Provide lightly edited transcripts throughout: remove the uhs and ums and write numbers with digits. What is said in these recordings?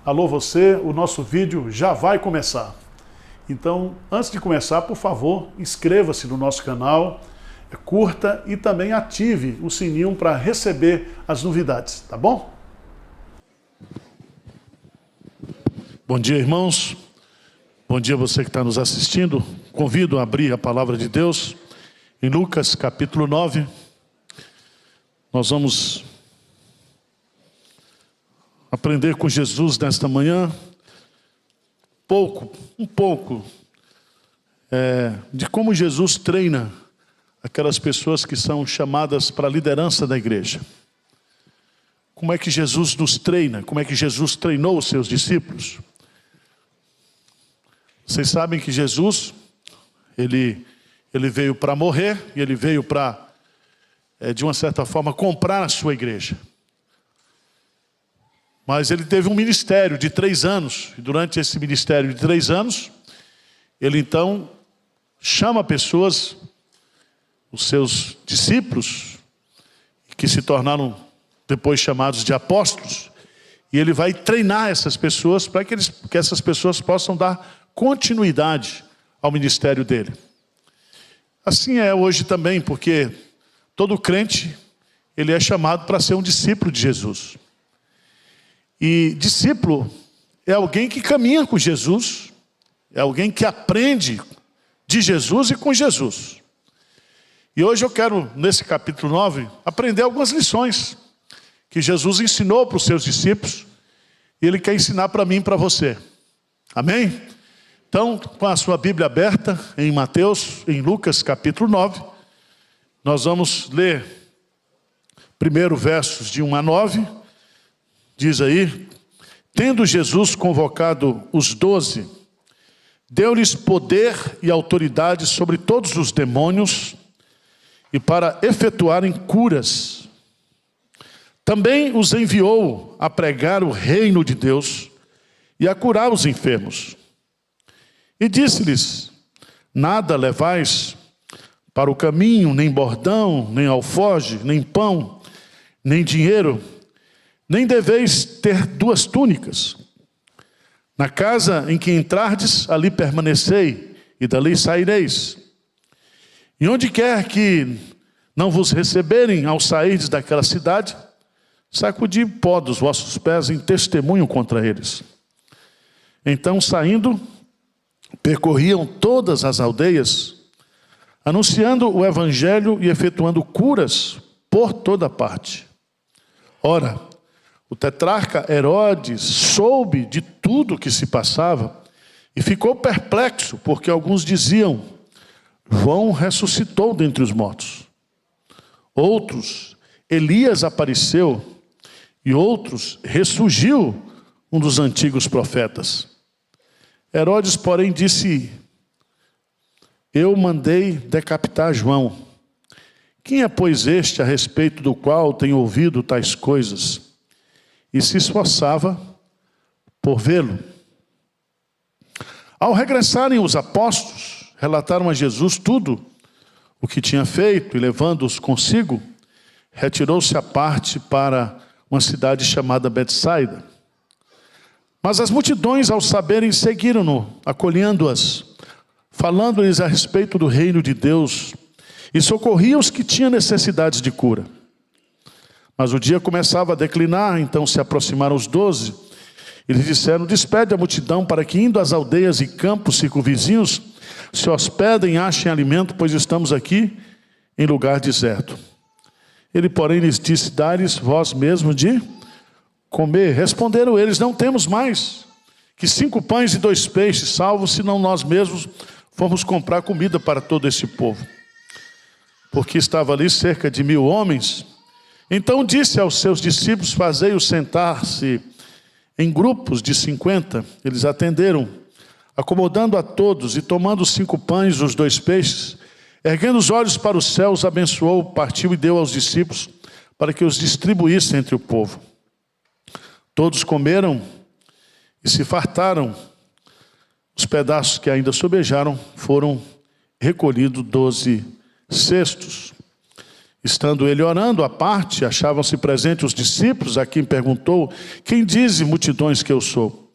Alô você, o nosso vídeo já vai começar. Então, antes de começar, por favor, inscreva-se no nosso canal, curta e também ative o sininho para receber as novidades, tá bom? Bom dia, irmãos. Bom dia você que está nos assistindo. Convido a abrir a palavra de Deus em Lucas capítulo 9. Nós vamos aprender com Jesus nesta manhã um pouco de como Jesus treina aquelas pessoas que são chamadas para a liderança da igreja. Como é que Jesus nos treina? Como é que Jesus treinou os seus discípulos? Vocês sabem que Jesus, ele veio para morrer e ele veio para, de uma certa forma, comprar a sua igreja. Mas ele teve um ministério de 3 anos, e durante esse ministério de 3 anos, ele então chama pessoas, os seus discípulos, que se tornaram depois chamados de apóstolos, e ele vai treinar essas pessoas para que essas pessoas possam dar continuidade ao ministério dele. Assim é hoje também, porque todo crente, ele é chamado para ser um discípulo de Jesus. E discípulo é alguém que caminha com Jesus, é alguém que aprende de Jesus e com Jesus. E hoje eu quero, nesse capítulo 9, aprender algumas lições que Jesus ensinou para os seus discípulos e ele quer ensinar para mim e para você. Amém? Então, com a sua Bíblia aberta em Lucas capítulo 9, nós vamos ler primeiro versos de 1 a 9. Diz aí: tendo Jesus convocado os 12, deu-lhes poder e autoridade sobre todos os demônios e para efetuarem curas. Também os enviou a pregar o reino de Deus e a curar os enfermos. E disse-lhes: nada levais para o caminho, nem bordão, nem alforje, nem pão, nem dinheiro, nem deveis ter 2 túnicas. Na casa em que entrardes, ali permanecei, e dali saireis. E onde quer que não vos receberem ao sairdes daquela cidade, sacudi pó dos vossos pés em testemunho contra eles. Então, saindo, percorriam todas as aldeias, anunciando o evangelho e efetuando curas por toda parte. Ora, o tetrarca Herodes soube de tudo o que se passava e ficou perplexo, porque alguns diziam: João ressuscitou dentre os mortos. Outros, Elias apareceu, e outros, ressurgiu um dos antigos profetas. Herodes, porém, disse: eu mandei decapitar João. Quem é, pois, este a respeito do qual tenho ouvido tais coisas? E se esforçava por vê-lo. Ao regressarem os apóstolos, relataram a Jesus tudo o que tinha feito, e levando-os consigo, retirou-se à parte para uma cidade chamada Betsaida. Mas as multidões, ao saberem, seguiram-no, acolhendo-as, falando-lhes a respeito do reino de Deus, e socorriam os que tinham necessidades de cura. Mas o dia começava a declinar, então se aproximaram os 12, e lhes disseram: despede a multidão para que, indo às aldeias e campos circunvizinhos, se hospedem e achem alimento, pois estamos aqui em lugar deserto. Ele, porém, lhes disse: dai-lhes vós mesmos de comer. Responderam eles: não temos mais que 5 pães e 2 peixes, salvo senão nós mesmos fomos comprar comida para todo esse povo. Porque estava ali cerca de 1000 homens. Então disse aos seus discípulos: fazei-os sentar-se em grupos de 50. Eles atenderam, acomodando a todos, e tomando os 5 pães e os 2 peixes, erguendo os olhos para os céus, abençoou, partiu e deu aos discípulos para que os distribuíssem entre o povo. Todos comeram e se fartaram. Os pedaços que ainda sobejaram foram recolhidos 12 cestos. Estando ele orando à parte, achavam-se presentes os discípulos, a quem perguntou: quem dizem multidões que eu sou?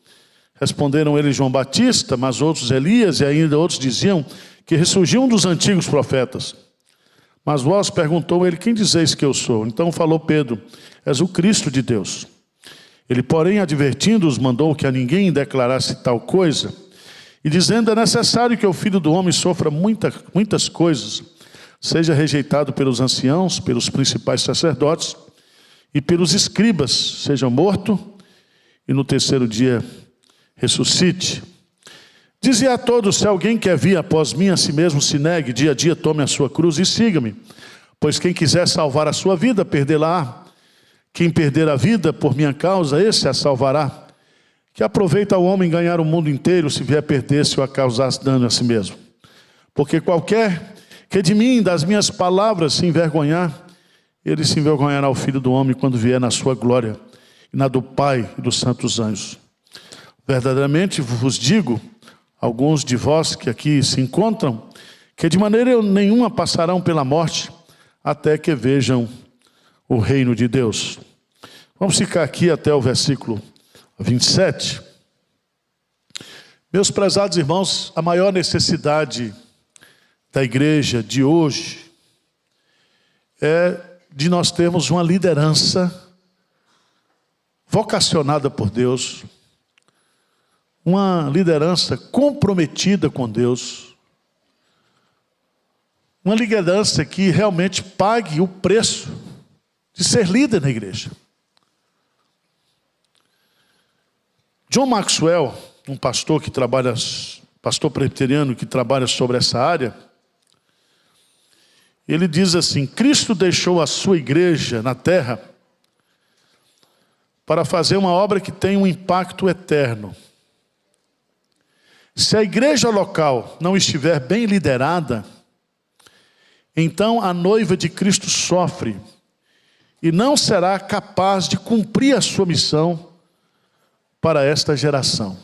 Responderam eles: João Batista, mas outros Elias, e ainda outros diziam que ressurgiu um dos antigos profetas. Mas vós, perguntou ele: quem dizeis que eu sou? Então falou Pedro: és o Cristo de Deus. Ele, porém, advertindo-os, mandou que a ninguém declarasse tal coisa, e dizendo: é necessário que o Filho do Homem sofra muitas coisas, seja rejeitado pelos anciãos, pelos principais sacerdotes e pelos escribas, seja morto e no terceiro dia ressuscite. Dizia a todos: se alguém quer vir após mim, a si mesmo se negue, dia a dia tome a sua cruz e siga-me. Pois quem quiser salvar a sua vida, perdê-la-á. Quem perder a vida por minha causa, esse a salvará. Que aproveita o homem ganhar o mundo inteiro, se vier perder-se ou a causasse dano a si mesmo. Porque qualquer que de mim, das minhas palavras, se envergonhar, ele se envergonhará o Filho do Homem quando vier na sua glória, e na do Pai e dos santos anjos. Verdadeiramente vos digo, alguns de vós que aqui se encontram, que de maneira nenhuma passarão pela morte, até que vejam o reino de Deus. Vamos ficar aqui até o versículo 27. Meus prezados irmãos, a maior necessidade da igreja de hoje é de nós termos uma liderança vocacionada por Deus, uma liderança comprometida com Deus, uma liderança que realmente pague o preço de ser líder na igreja. John Maxwell, um pastor presbiteriano que trabalha sobre essa área, ele diz assim: Cristo deixou a sua igreja na terra para fazer uma obra que tem um impacto eterno. Se a igreja local não estiver bem liderada, então a noiva de Cristo sofre e não será capaz de cumprir a sua missão para esta geração.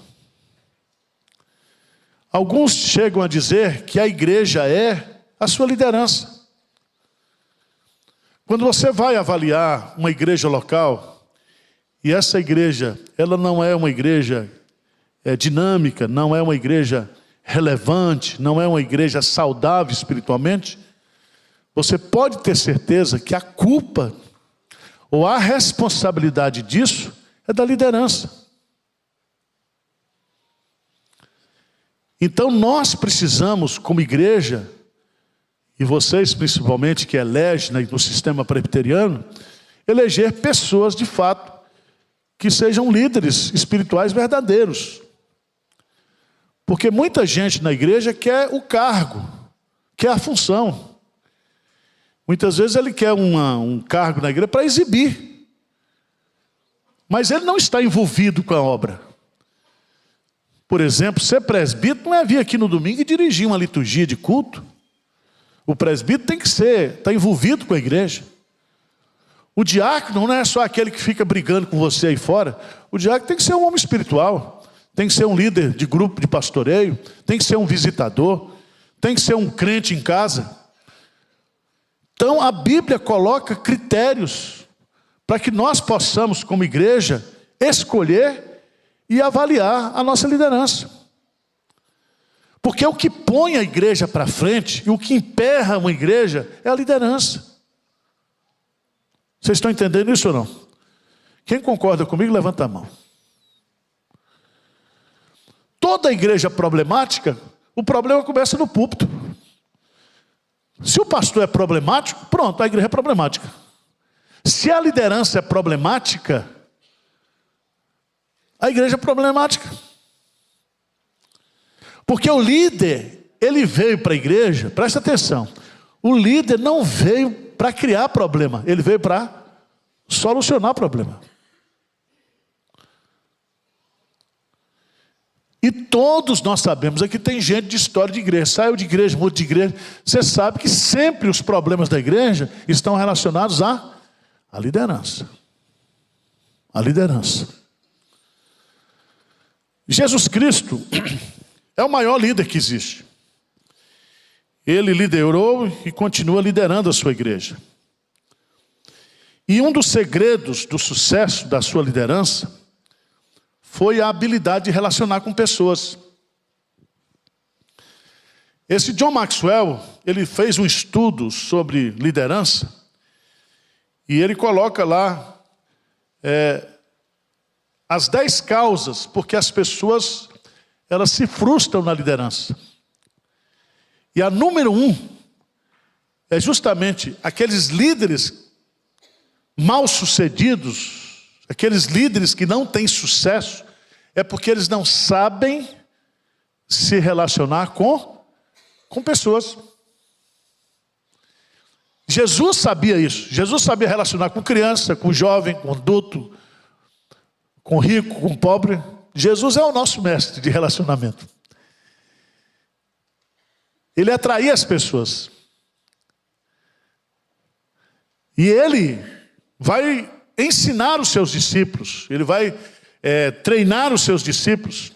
Alguns chegam a dizer que a igreja é a sua liderança. Quando você vai avaliar uma igreja local, e essa igreja, ela não é uma igreja dinâmica, não é uma igreja relevante, não é uma igreja saudável espiritualmente, você pode ter certeza que a culpa ou a responsabilidade disso é da liderança. Então nós precisamos, como igreja, e vocês principalmente que elegem no sistema presbiteriano, eleger pessoas de fato que sejam líderes espirituais verdadeiros. Porque muita gente na igreja quer o cargo, quer a função. Muitas vezes ele quer um cargo na igreja para exibir. Mas ele não está envolvido com a obra. Por exemplo, ser presbítero não é vir aqui no domingo e dirigir uma liturgia de culto. O presbítero tem que estar envolvido com a igreja. O diácono não é só aquele que fica brigando com você aí fora. O diácono tem que ser um homem espiritual. Tem que ser um líder de grupo de pastoreio. Tem que ser um visitador. Tem que ser um crente em casa. Então a Bíblia coloca critérios para que nós possamos, como igreja, escolher e avaliar a nossa liderança. Porque o que põe a igreja para frente e o que emperra uma igreja é a liderança. Vocês estão entendendo isso ou não? Quem concorda comigo, levanta a mão. Toda igreja problemática, o problema começa no púlpito. Se o pastor é problemático, pronto, a igreja é problemática. Se a liderança é problemática, a igreja é problemática. Porque o líder, ele veio para a igreja, presta atenção, o líder não veio para criar problema, ele veio para solucionar problema. E todos nós sabemos, aqui tem gente de história de igreja, saiu de igreja, mudou de igreja, você sabe que sempre os problemas da igreja estão relacionados à liderança. A liderança. Jesus Cristo é o maior líder que existe. Ele liderou e continua liderando a sua igreja. E um dos segredos do sucesso da sua liderança foi a habilidade de relacionar com pessoas. Esse John Maxwell, ele fez um estudo sobre liderança e ele coloca lá as 10 causas porque as pessoas elas se frustram na liderança. E a número 1 é justamente aqueles líderes mal-sucedidos, aqueles líderes que não têm sucesso, é porque eles não sabem se relacionar com pessoas. Jesus sabia isso. Jesus sabia relacionar com criança, com jovem, com adulto, com rico, com pobre. Jesus é o nosso mestre de relacionamento. Ele atraía as pessoas. E ele vai ensinar os seus discípulos. Ele vai treinar os seus discípulos.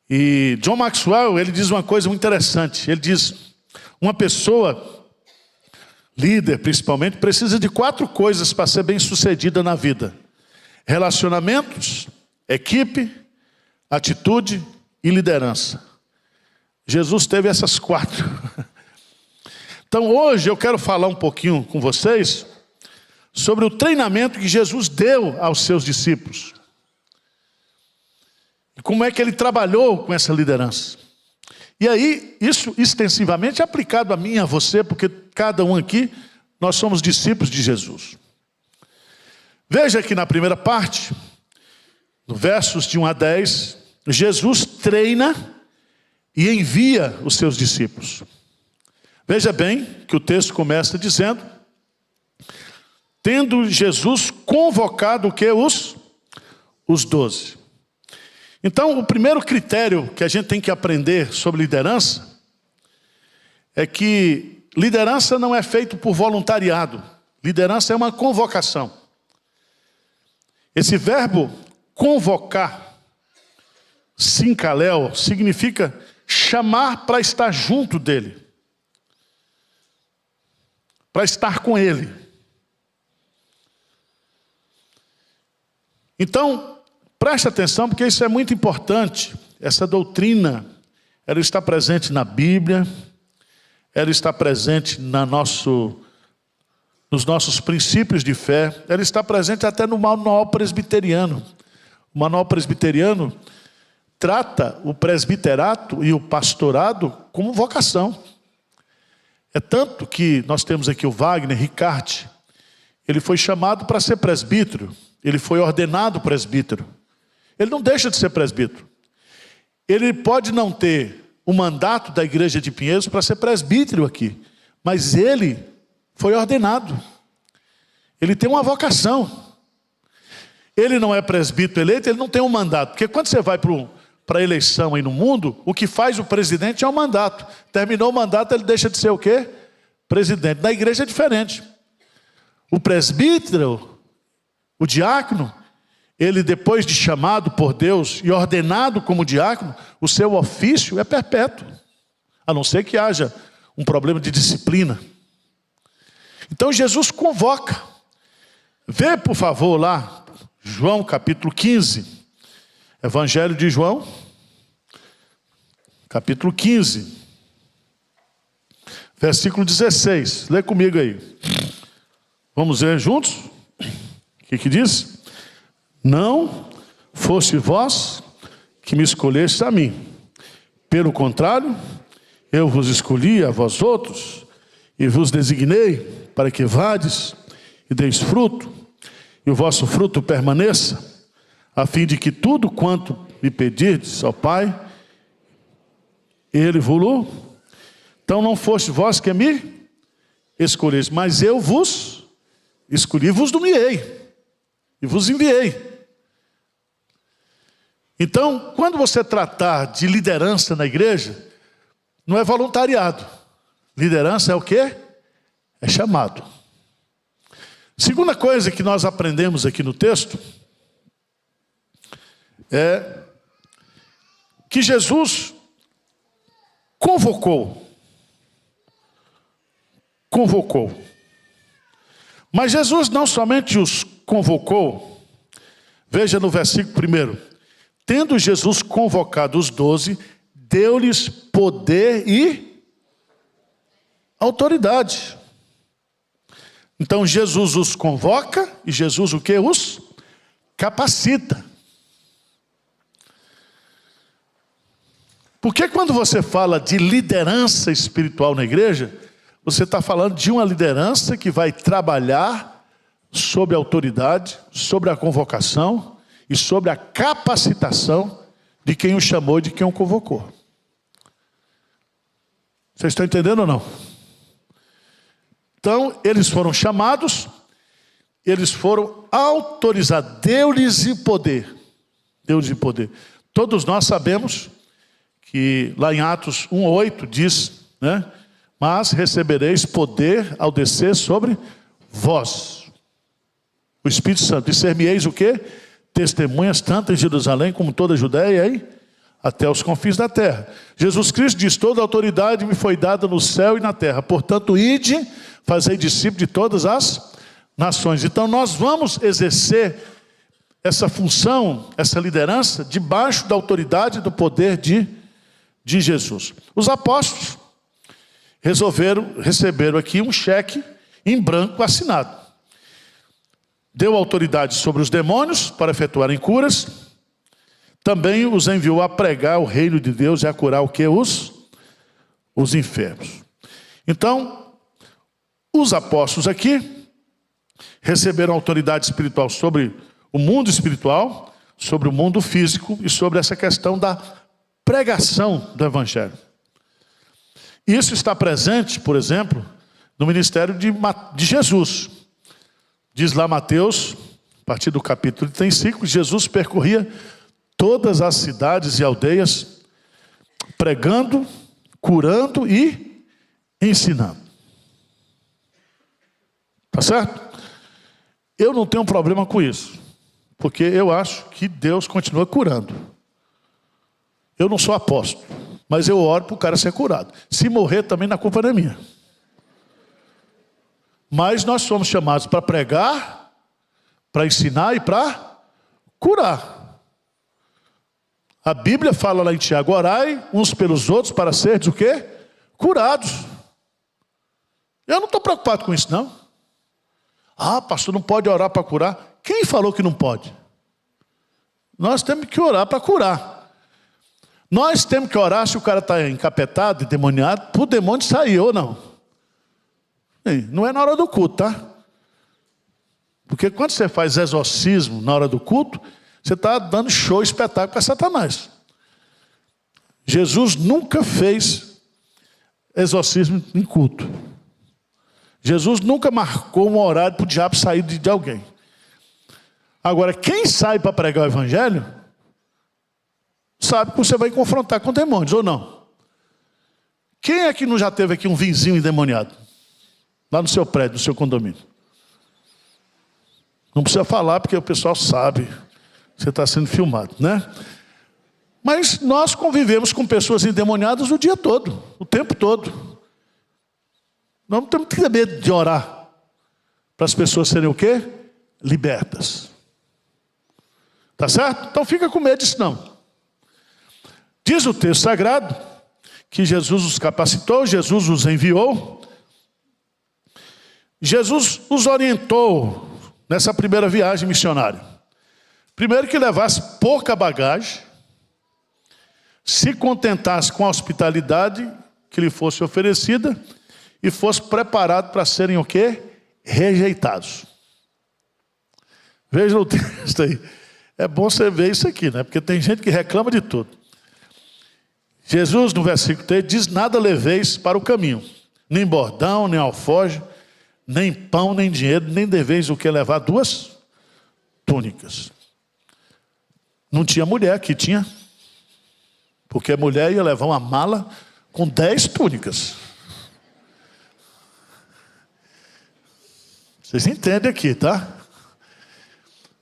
E John Maxwell, ele diz uma coisa muito interessante. Ele diz, uma pessoa, líder principalmente, precisa de 4 coisas para ser bem sucedida na vida: relacionamentos, equipe, atitude e liderança. Jesus teve essas 4. Então hoje eu quero falar um pouquinho com vocês sobre o treinamento que Jesus deu aos seus discípulos. E como é que ele trabalhou com essa liderança. E aí, isso extensivamente é aplicado a mim e a você, porque cada um aqui, nós somos discípulos de Jesus. Veja que na primeira parte, no versos de 1 a 10, Jesus treina e envia os seus discípulos. Veja bem que o texto começa dizendo, tendo Jesus convocado o que? Os 12. Então, o primeiro critério que a gente tem que aprender sobre liderança é que liderança não é feito por voluntariado. Liderança é uma convocação. Esse verbo convocar, sincaléu, significa chamar para estar junto dele. Para estar com ele. Então, preste atenção, porque isso é muito importante. Essa doutrina, ela está presente na Bíblia, ela está presente nos nossos princípios de fé, ela está presente até no manual presbiteriano. O manual presbiteriano trata o presbiterato e o pastorado como vocação. É tanto que nós temos aqui o Wagner Ricarte, ele foi chamado para ser presbítero, ele foi ordenado presbítero. Ele não deixa de ser presbítero. Ele pode não ter o mandato da igreja de Pinheiros para ser presbítero aqui, mas ele foi ordenado. Ele tem uma vocação. Ele não é presbítero eleito, ele não tem um mandato. Porque quando você vai para a eleição aí no mundo, o que faz o presidente é o mandato. Terminou o mandato, ele deixa de ser o quê? Presidente. Na igreja é diferente. O presbítero, o diácono, ele depois de chamado por Deus e ordenado como diácono, o seu ofício é perpétuo. A não ser que haja um problema de disciplina. Então Jesus convoca. Vê, por favor, lá, João capítulo 15. Evangelho de João, capítulo 15, versículo 16. Lê comigo aí. Vamos ler juntos? O que diz? Não foste vós que me escolhestes a mim. Pelo contrário, eu vos escolhi a vós outros e vos designei para que vades e deis fruto, e o vosso fruto permaneça, a fim de que tudo quanto me pedirdes ao Pai, Ele vos. Então não foste vós que me escolheste, mas eu vos escolhi, vos nomeei e vos enviei. Então, quando você tratar de liderança na igreja, não é voluntariado. Liderança é o quê? É chamado. Segunda coisa que nós aprendemos aqui no texto é que Jesus convocou. Mas Jesus não somente os convocou, veja no versículo 1, tendo Jesus convocado os 12, deu-lhes poder e autoridade. Então Jesus os convoca e Jesus o que? Os capacita. Porque quando você fala de liderança espiritual na igreja, você está falando de uma liderança que vai trabalhar sob a autoridade, sobre a convocação e sobre a capacitação de quem o chamou e de quem o convocou. Vocês estão entendendo ou não? Então, eles foram chamados, eles foram autorizados, deu-lhes poder. Deu-lhes poder. Todos nós sabemos que lá em Atos 1:8 diz, né? Mas recebereis poder ao descer sobre vós, o Espírito Santo, e ser-me-eis o quê? Testemunhas tanto em Jerusalém como toda a Judéia e até os confins da terra. Jesus Cristo diz, toda a autoridade me foi dada no céu e na terra, portanto ide, fazei discípulos de todas as nações. Então nós vamos exercer essa função, essa liderança, debaixo da autoridade e do poder de Jesus. Os apóstolos receberam aqui um cheque em branco assinado. Deu autoridade sobre os demônios para efetuarem curas. Também os enviou a pregar o reino de Deus e a curar o que? Os enfermos. Então, os apóstolos aqui receberam autoridade espiritual sobre o mundo espiritual, sobre o mundo físico e sobre essa questão da pregação do evangelho. Isso está presente, por exemplo, no ministério de Jesus. Diz lá Mateus, a partir do capítulo 35, Jesus percorria todas as cidades e aldeias, pregando, curando e ensinando. Tá certo? Eu não tenho problema com isso, porque eu acho que Deus continua curando. Eu não sou apóstolo, mas eu oro para o cara ser curado. Se morrer também, a culpa não é minha. Mas nós somos chamados para pregar, para ensinar e para curar. A Bíblia fala lá em Tiago, orai uns pelos outros para serdes o quê? Curados. Eu não estou preocupado com isso, não. Ah, pastor, não pode orar para curar. Quem falou que não pode? Nós temos que orar para curar. Nós temos que orar se o cara está encapetado, endemoniado, para o demônio sair ou não. Não é na hora do culto, tá? Porque quando você faz exorcismo na hora do culto, você está dando show, espetáculo para Satanás. Jesus nunca fez exorcismo em culto. Jesus nunca marcou um horário para o diabo sair de alguém. Agora, quem sai para pregar o evangelho, sabe que você vai confrontar com demônios, ou não? Quem é que não já teve aqui um vizinho endemoniado? Lá no seu prédio, no seu condomínio. Não precisa falar, porque o pessoal sabe. Você está sendo filmado, né? Mas nós convivemos com pessoas endemoniadas o dia todo, o tempo todo. Nós não temos que ter medo de orar para as pessoas serem o quê? Libertas. Tá certo? Então fica com medo disso não. Diz o texto sagrado que Jesus os capacitou, Jesus os enviou. Jesus os orientou nessa primeira viagem missionária. Primeiro que levasse pouca bagagem, se contentasse com a hospitalidade que lhe fosse oferecida e fosse preparado para serem o quê? Rejeitados. Veja o texto aí. É bom você ver isso aqui, né? Porque tem gente que reclama de tudo. Jesus, no versículo 3, diz, nada leveis para o caminho, nem bordão, nem alforje, nem pão, nem dinheiro, nem deveis o que levar 2 túnicas. Não tinha mulher aqui, tinha? Porque a mulher ia levar uma mala com 10 túnicas. Vocês entendem aqui, tá?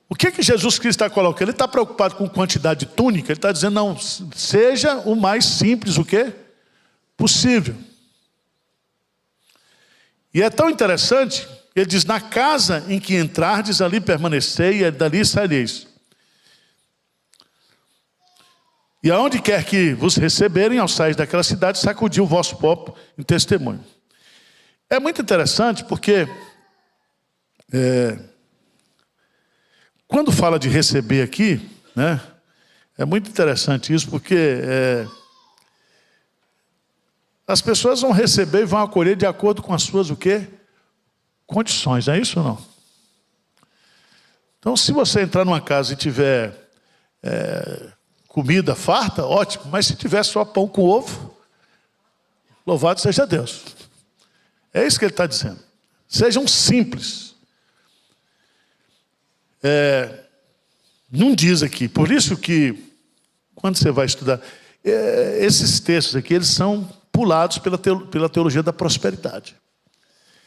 O que Jesus Cristo está colocando? Ele está preocupado com quantidade de túnica? Ele está dizendo, não, seja o mais simples, o quê? Possível. E é tão interessante ele diz: na casa em que entrardes, ali permanecei, e dali saireis. E aonde quer que vos receberem, ao sair daquela cidade, sacudi o vosso pó em testemunho. É muito interessante porque, quando fala de receber aqui, né, é muito interessante isso, porque as pessoas vão receber e vão acolher de acordo com as suas o quê? Condições, não é isso ou não? Então, se você entrar numa casa e tiver comida farta, ótimo. Mas se tiver só pão com ovo, louvado seja Deus. É isso que ele está dizendo. Sejam simples. Não diz aqui. Por isso que, quando você vai estudar, esses textos aqui, eles são pulados pela teologia da prosperidade.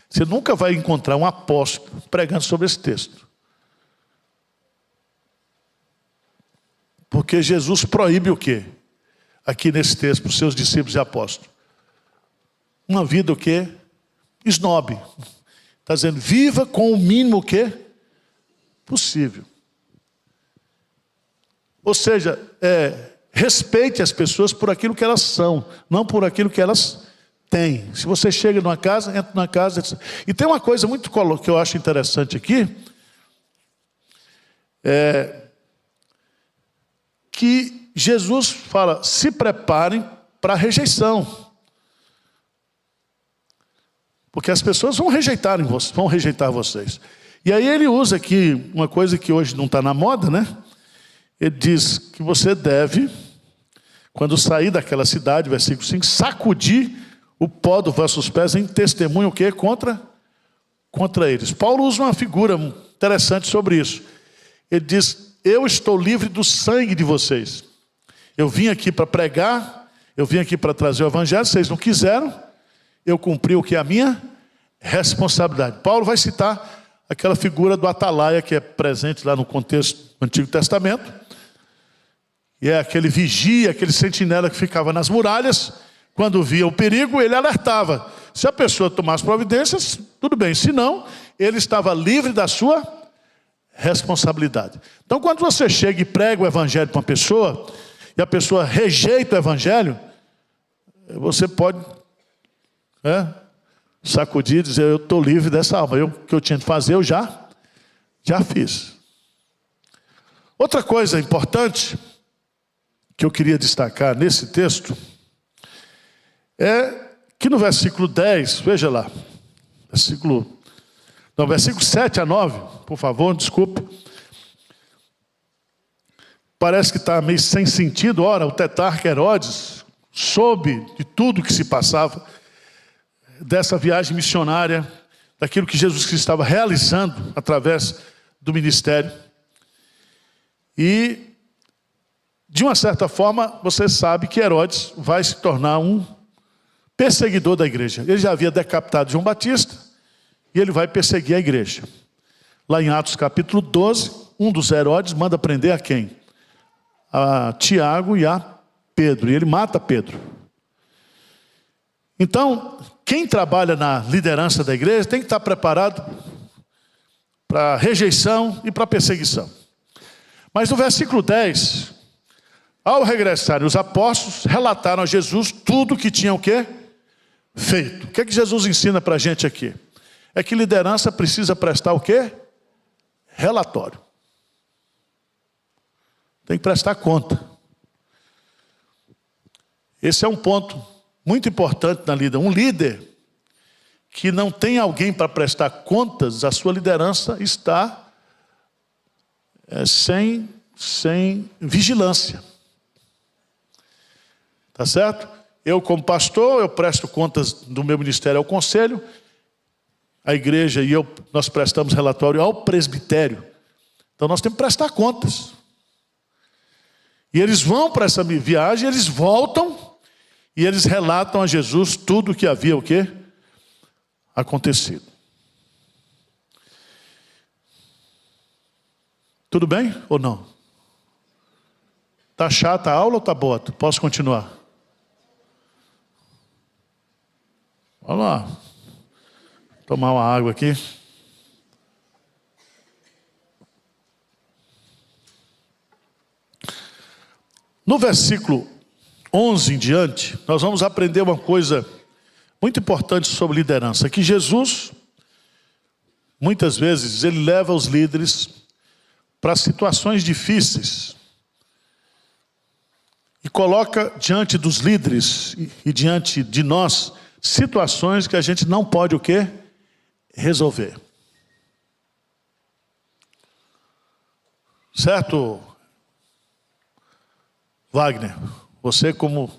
Você nunca vai encontrar um apóstolo pregando sobre esse texto. Porque Jesus proíbe o quê? Aqui nesse texto, para os seus discípulos e apóstolos. Uma vida o quê? Esnobe. Está dizendo, viva com o mínimo o quê? Possível. Ou seja, respeite as pessoas por aquilo que elas são, não por aquilo que elas têm. Se você chega numa casa, entra numa casa. Etc. E tem uma coisa muito que eu acho interessante aqui, que Jesus fala, se preparem para a rejeição. Porque as pessoas vão rejeitar vocês. E aí ele usa aqui uma coisa que hoje não está na moda, né? Ele diz que você deve, quando sair daquela cidade, versículo 5, sacudir o pó dos vossos pés em testemunho o quê? Contra eles. Paulo usa uma figura interessante sobre isso. Ele diz, eu estou livre do sangue de vocês. Eu vim aqui para pregar, eu vim aqui para trazer o evangelho, vocês não quiseram, eu cumpri o que é a minha responsabilidade. Paulo vai citar aquela figura do atalaia que é presente lá no contexto do Antigo Testamento. E é aquele vigia, aquele sentinela que ficava nas muralhas, quando via o perigo, ele alertava. Se a pessoa tomasse providências, tudo bem, se não, ele estava livre da sua responsabilidade. Então, quando você chega e prega o evangelho para uma pessoa, e a pessoa rejeita o evangelho, você pode sacudir e dizer, eu estou livre dessa alma. O que eu tinha de fazer, eu já fiz. Outra coisa importante que eu queria destacar nesse texto é que no versículo 10, veja lá, versículo 7 a 9, por favor, desculpe. Parece que está meio sem sentido. Ora, o tetrarca Herodes soube de tudo que se passava, dessa viagem missionária, daquilo que Jesus Cristo estava realizando através do ministério. E, de uma certa forma, você sabe que Herodes vai se tornar um perseguidor da igreja. Ele já havia decapitado João Batista, e ele vai perseguir a igreja. Lá em Atos capítulo 12, um dos Herodes manda prender a quem? A Tiago e a Pedro. E ele mata Pedro. Então, quem trabalha na liderança da igreja tem que estar preparado para rejeição e para perseguição. Mas no versículo 10, ao regressarem os apóstolos, relataram a Jesus tudo o que tinham o quê? Feito. O que é que Jesus ensina para a gente aqui? É que liderança precisa prestar o quê? Relatório. Tem que prestar conta. Esse é um ponto muito importante na liderança. Um líder que não tem alguém para prestar contas, a sua liderança está sem vigilância. Tá certo? Eu, como pastor, eu presto contas do meu ministério ao conselho. A igreja e nós prestamos relatório ao presbitério. Então nós temos que prestar contas. E eles vão para essa viagem, eles voltam e eles relatam a Jesus tudo o que havia o quê? Acontecido. Tudo bem ou não? Está chata a aula ou está boa? Posso continuar? Vamos lá. Tomar uma água aqui. No versículo 11 em diante, nós vamos aprender uma coisa muito importante sobre liderança, que Jesus, muitas vezes, ele leva os líderes para situações difíceis e coloca diante dos líderes e diante de nós situações que a gente não pode o quê? Resolver. Certo, Wagner? Você como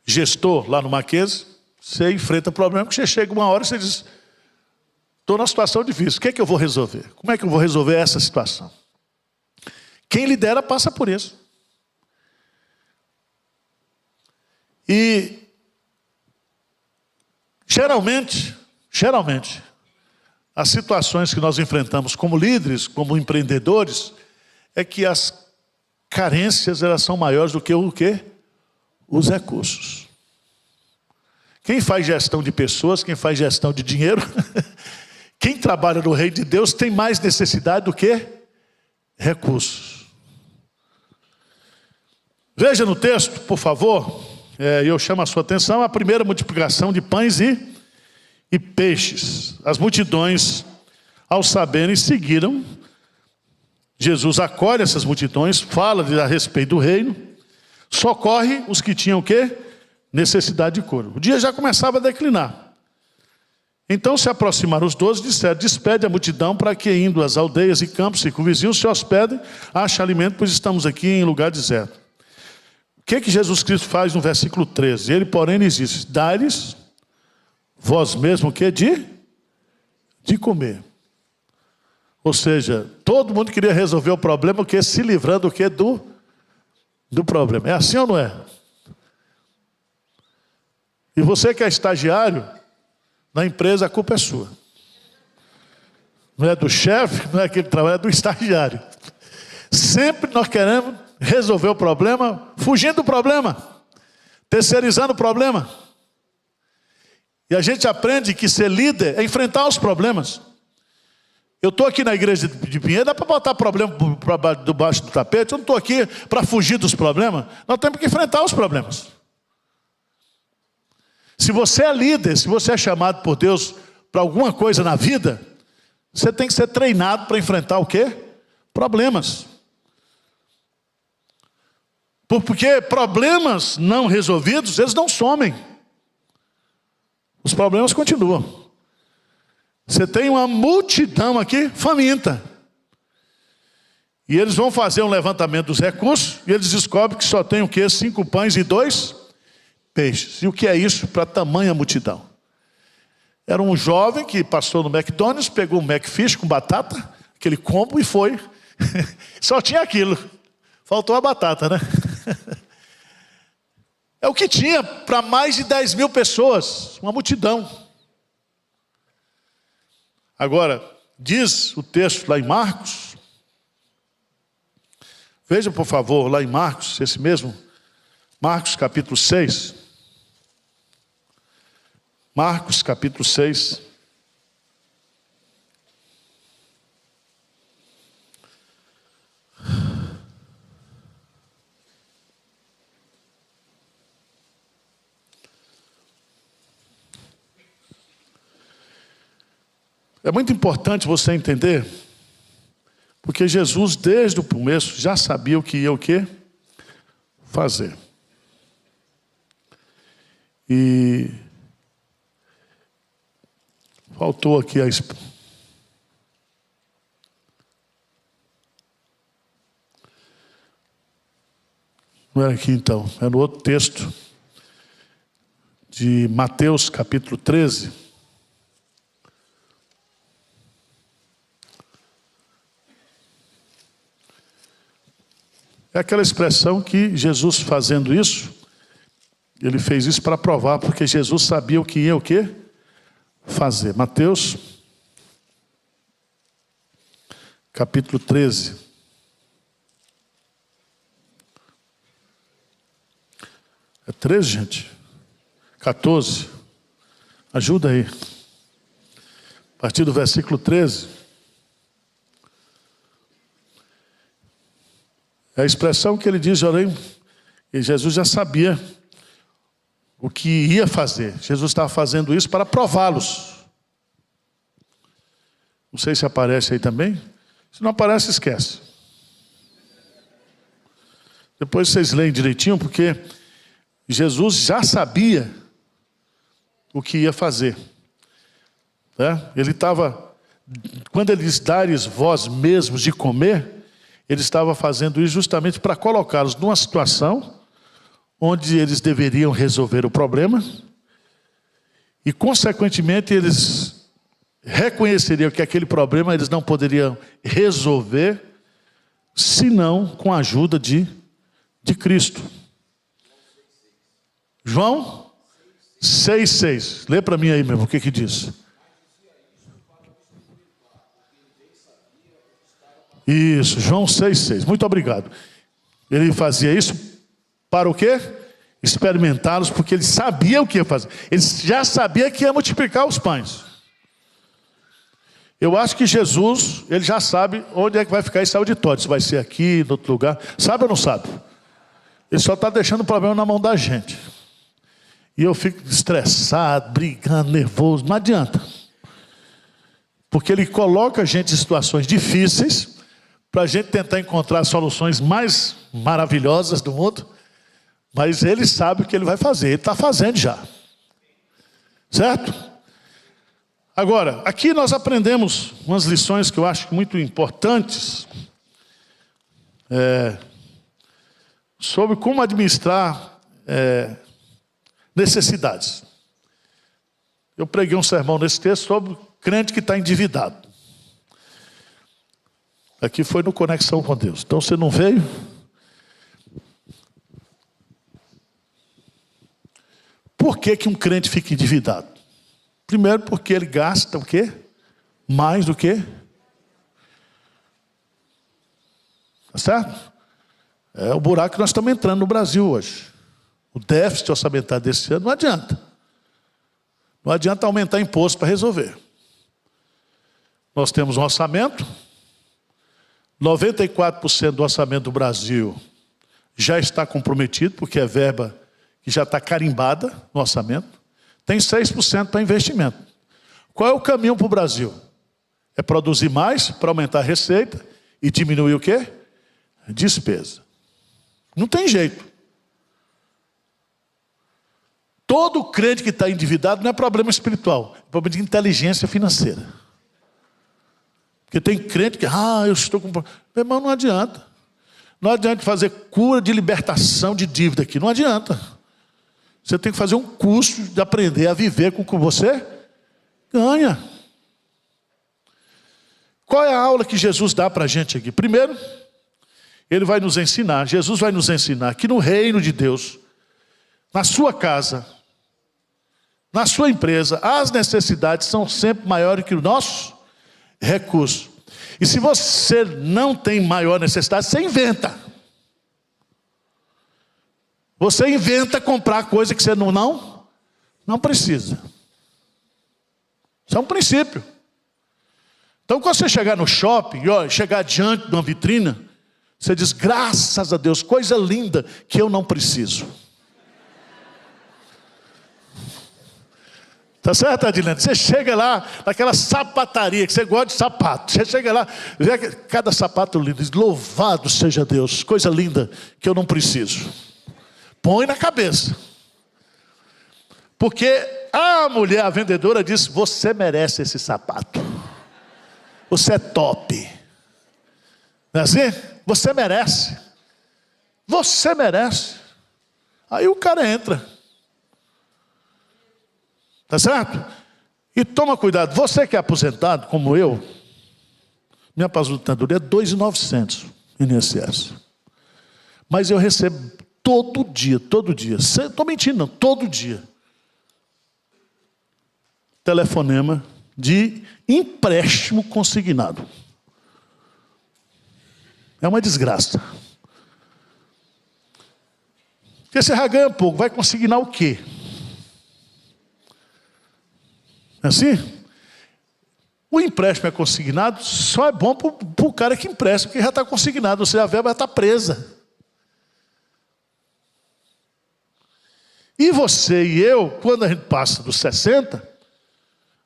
gestor lá no Mackenzie, você enfrenta problema que você chega uma hora e você diz, estou numa situação difícil, o que é que eu vou resolver? Como é que eu vou resolver essa situação? Quem lidera passa por isso. E geralmente, as situações que nós enfrentamos como líderes, como empreendedores, é que as carências elas são maiores do que o quê? Os recursos. Quem faz gestão de pessoas, quem faz gestão de dinheiro, quem trabalha no reino de Deus tem mais necessidade do que recursos. Veja no texto, por favor, eu chamo a sua atenção, a primeira multiplicação de pães e peixes. As multidões, ao saberem, seguiram. Jesus acolhe essas multidões, fala a respeito do reino, socorre os que tinham o quê? Necessidade de cura. O dia já começava a declinar. Então se aproximaram os 12 e disseram, despede a multidão para que, indo às aldeias e campos circunvizinhos, se hospedem, ache alimento, pois estamos aqui em lugar deserto. O que Jesus Cristo faz no versículo 13? Ele, porém, lhes disse, dai-lhes vós mesmo o que? De comer. Ou seja, todo mundo queria resolver o problema, o que? Se livrando o que? Do problema. É assim ou não é? E você que é estagiário, na empresa a culpa é sua. Não é do chefe, não é aquele que trabalha, é do estagiário. Sempre nós queremos resolver o problema, fugindo do problema, terceirizando o problema. E a gente aprende que ser líder é enfrentar os problemas. Eu estou aqui na igreja de Pinheiro, dá para botar problema debaixo do tapete, eu não estou aqui para fugir dos problemas, nós temos que enfrentar os problemas. Se você é líder, se você é chamado por Deus para alguma coisa na vida, você tem que ser treinado para enfrentar o quê? Problemas. Porque problemas não resolvidos, eles não somem. Os problemas continuam. Você tem uma multidão aqui faminta. E eles vão fazer um levantamento dos recursos e eles descobrem que só tem o quê? 5 pães e 2 peixes. E o que é isso para tamanha multidão? Era um jovem que passou no McDonald's, pegou um McFish com batata, aquele combo, e foi. Só tinha aquilo. Faltou a batata, né? É o que tinha para mais de 10 mil pessoas, uma multidão. Agora, diz o texto lá em Marcos, veja por favor lá em Marcos, esse mesmo, Marcos capítulo 6. Marcos capítulo 6. É muito importante você entender, porque Jesus desde o começo já sabia o que ia o quê? Fazer. E faltou aqui a não era aqui então, é no outro texto de Mateus capítulo 13. É aquela expressão que Jesus fazendo isso, ele fez isso para provar, porque Jesus sabia o que ia o quê? Fazer. Mateus, capítulo 13. É 13, gente? 14. Ajuda aí. A partir do versículo 13. É a expressão que ele diz, orei, E Jesus já sabia o que ia fazer. Jesus estava fazendo isso para prová-los. Não sei se aparece aí também. Se não aparece, esquece. Depois vocês leem direitinho, porque Jesus já sabia o que ia fazer. Ele estava, quando ele diz: dar-lhes vós mesmos de comer, ele estava fazendo isso justamente para colocá-los numa situação onde eles deveriam resolver o problema e, consequentemente, eles reconheceriam que aquele problema eles não poderiam resolver senão com a ajuda de Cristo. João 6,6. Lê para mim aí, meu irmão, o que diz? Isso, João 6,6. Muito obrigado. Ele fazia isso para o quê? Experimentá-los, porque ele sabia o que ia fazer. Ele já sabia que ia multiplicar os pães. Eu acho que Jesus, ele já sabe onde é que vai ficar esse auditório. Se vai ser aqui, em outro lugar. Sabe ou não sabe? Ele só está deixando o problema na mão da gente. E eu fico estressado, brigando, nervoso. Não adianta. Porque ele coloca a gente em situações difíceis para a gente tentar encontrar as soluções mais maravilhosas do mundo. Mas ele sabe o que ele vai fazer. Ele está fazendo já. Certo? Agora, aqui nós aprendemos umas lições que eu acho muito importantes. Sobre como administrar necessidades. Eu preguei um sermão nesse texto sobre o crente que está endividado. Aqui foi no Conexão com Deus. Então você não veio? Por que um crente fica endividado? Primeiro porque ele gasta o quê? Mais do que? Tá certo? É o buraco que nós estamos entrando no Brasil hoje. O déficit orçamentário desse ano não adianta. Não adianta aumentar imposto para resolver. Nós temos um orçamento. 94% do orçamento do Brasil já está comprometido, porque é verba que já está carimbada no orçamento. Tem 6% para investimento. Qual é o caminho para o Brasil? É produzir mais para aumentar a receita e diminuir o quê? Despesa. Não tem jeito. Todo crente que está endividado não é problema espiritual, é problema de inteligência financeira. Porque tem crente que, eu estou com... Meu irmão, não adianta. Não adianta fazer cura de libertação de dívida aqui, não adianta. Você tem que fazer um curso de aprender a viver com o que você ganha. Qual é a aula que Jesus dá para a gente aqui? Primeiro, ele vai nos ensinar, Jesus vai nos ensinar que no reino de Deus, na sua casa, na sua empresa, as necessidades são sempre maiores que o nosso recurso. E se você não tem maior necessidade, você inventa. Você inventa comprar coisa que você não precisa. Isso é um princípio. Então, quando você chegar no shopping, chegar diante de uma vitrina, você diz: graças a Deus, coisa linda que eu não preciso. Tá certo, Adilene? Você chega lá, naquela sapataria, que você gosta de sapato. Você chega lá, vê cada sapato lindo, diz: louvado seja Deus, coisa linda que eu não preciso. Põe na cabeça. Porque a mulher, a vendedora, diz: você merece esse sapato. Você é top. Não é assim? Você merece. Você merece. Aí o cara entra. Tá certo? E toma cuidado. Você que é aposentado, como eu, minha aposentadoria é 2.900 INSS. Mas eu recebo todo dia. Estou mentindo, não, todo dia. Telefonema de empréstimo consignado. É uma desgraça. Porque você já ganha pouco, vai consignar o quê? É assim? O empréstimo é consignado, só é bom para o cara que empresta, porque já está consignado, ou seja, a verba está presa. E você e eu, quando a gente passa dos 60,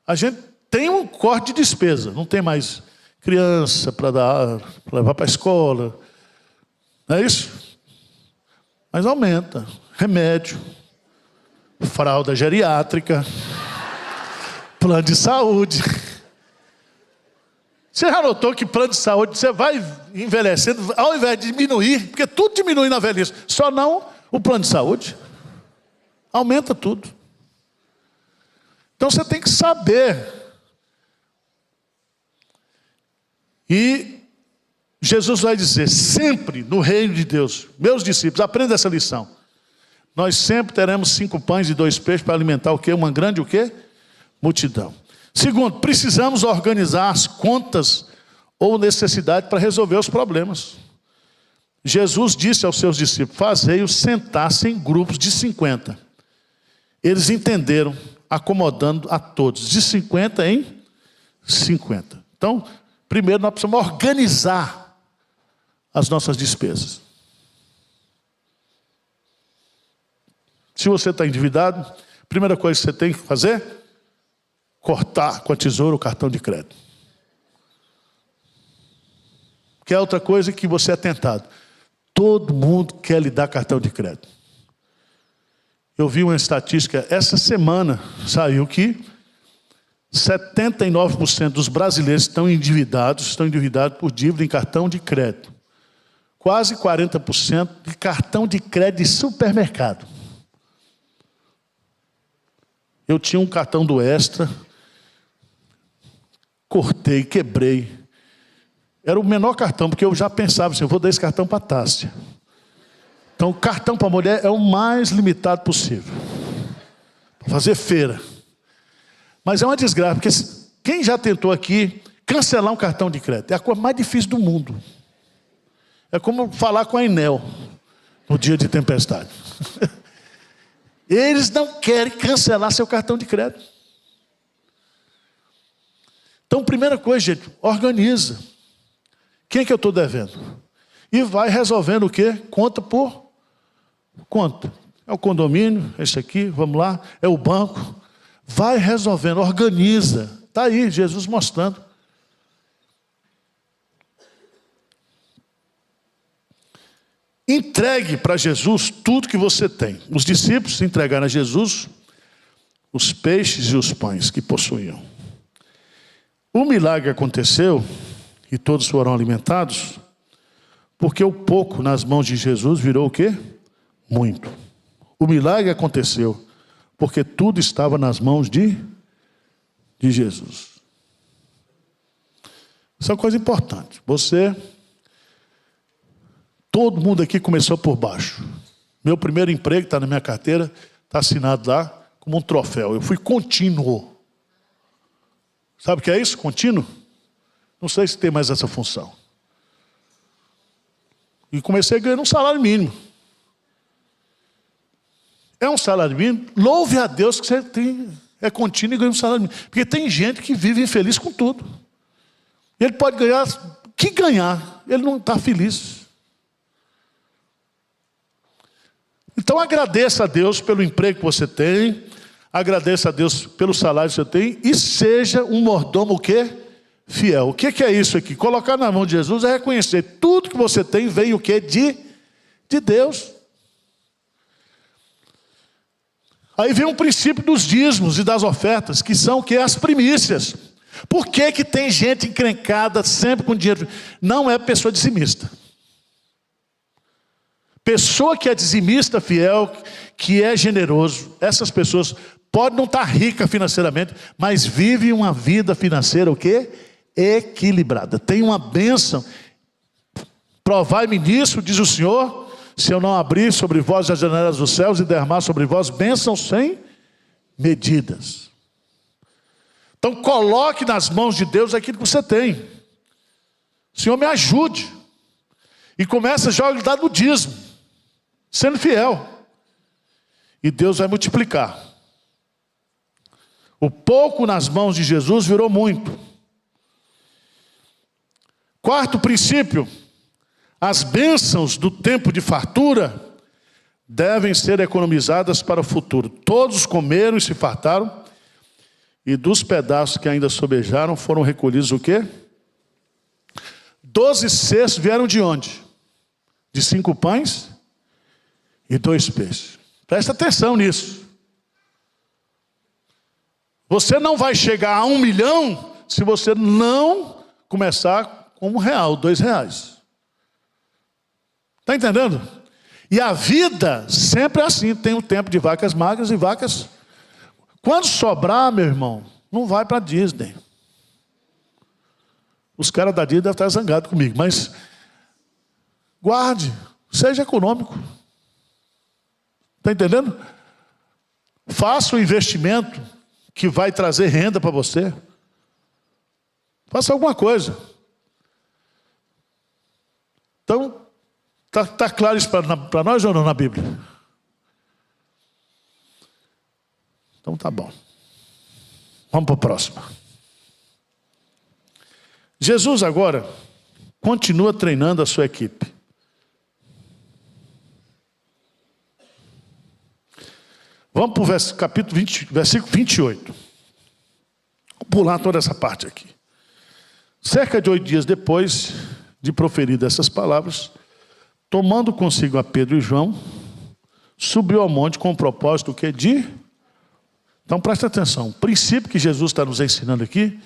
a gente tem um corte de despesa. Não tem mais criança para levar para a escola. Não é isso? Mas aumenta. Remédio, fralda geriátrica, plano de saúde. Você já notou que plano de saúde, você vai envelhecendo, ao invés de diminuir, porque tudo diminui na velhice, só não o plano de saúde. Aumenta tudo. Então você tem que saber. E Jesus vai dizer, sempre no reino de Deus, meus discípulos, aprenda essa lição. Nós sempre teremos 5 pães e 2 peixes para alimentar o quê? Uma grande o quê? Multidão. Segundo, precisamos organizar as contas ou necessidade para resolver os problemas. Jesus disse aos seus discípulos, fazei-os sentar-se em grupos de 50. Eles entenderam, acomodando a todos, de 50 em 50. Então, primeiro nós precisamos organizar as nossas despesas. Se você está endividado, a primeira coisa que você tem que fazer, cortar com a tesoura o cartão de crédito. Que é outra coisa que você é tentado. Todo mundo quer lhe dar cartão de crédito. Eu vi uma estatística, essa semana saiu que 79% dos brasileiros estão endividados por dívida em cartão de crédito. Quase 40% de cartão de crédito de supermercado. Eu tinha um cartão do Extra, cortei, quebrei. Era o menor cartão, porque eu já pensava assim, eu vou dar esse cartão para a Tássia. Então, o cartão para a mulher é o mais limitado possível. Para fazer feira. Mas é uma desgraça, porque quem já tentou aqui cancelar um cartão de crédito? É a coisa mais difícil do mundo. É como falar com a Enel no dia de tempestade. Eles não querem cancelar seu cartão de crédito. Então, primeira coisa, gente, organiza. Quem é que eu estou devendo? E vai resolvendo o quê? Conta por conta. É o condomínio, é isso aqui, vamos lá, é o banco. Vai resolvendo, organiza. Está aí, Jesus mostrando. Entregue para Jesus tudo que você tem. Os discípulos entregaram a Jesus os peixes e os pães que possuíam. O milagre aconteceu e todos foram alimentados porque o pouco nas mãos de Jesus virou o quê? Muito. O milagre aconteceu porque tudo estava nas mãos de Jesus. Isso é uma coisa importante. Todo mundo aqui começou por baixo. Meu primeiro emprego está na minha carteira, está assinado lá como um troféu. Eu fui contínuo. Sabe o que é isso? Contínuo? Não sei se tem mais essa função. E comecei ganhando um salário mínimo. É um salário mínimo? Louve a Deus que você é contínuo e ganha um salário mínimo. Porque tem gente que vive infeliz com tudo. Ele pode ganhar, o que ganhar? Ele não está feliz. Então agradeça a Deus pelo emprego que você tem, agradeça a Deus pelo salário que você tem e seja um mordomo o quê? Fiel. O que é isso aqui? Colocar na mão de Jesus é reconhecer tudo que você tem veio o quê? De Deus. Aí vem um princípio dos dízimos e das ofertas, que são o quê? As primícias. Por que tem gente encrencada sempre com dinheiro? Não é pessoa dizimista. Pessoa que é dizimista fiel, que é generoso, essas pessoas podem não estar ricas financeiramente, mas vivem uma vida financeira o quê? Equilibrada. Tem uma bênção. Provai-me nisso, diz o Senhor, se eu não abrir sobre vós as janelas dos céus e derramar sobre vós bênçãos sem medidas. Então coloque nas mãos de Deus aquilo que você tem. Senhor, me ajude. E começa já a dar no dízimo. Sendo fiel. E Deus vai multiplicar. O pouco nas mãos de Jesus virou muito. Quarto princípio. As bênçãos do tempo de fartura devem ser economizadas para o futuro. Todos comeram e se fartaram, e dos pedaços que ainda sobejaram foram recolhidos o quê? 12 cestos vieram de onde? De 5 pães e 2 peixes. Presta atenção nisso. Você não vai chegar a 1 milhão se você não começar com R$1, R$2. Está entendendo? E a vida sempre é assim. Tem um tempo de vacas magras e vacas... Quando sobrar, meu irmão, não vai para a Disney. Os caras da Disney devem estar zangados comigo, mas guarde, seja econômico. Está entendendo? Faça um investimento que vai trazer renda para você. Faça alguma coisa. Então, tá claro isso para nós ou não na Bíblia? Então tá bom. Vamos para o próximo. Jesus agora continua treinando a sua equipe. Vamos para o capítulo 20, versículo 28. Vou pular toda essa parte aqui. Cerca de 8 dias depois de proferir essas palavras, tomando consigo a Pedro e João, subiu ao monte com o propósito que de... Então presta atenção, o princípio que Jesus está nos ensinando aqui,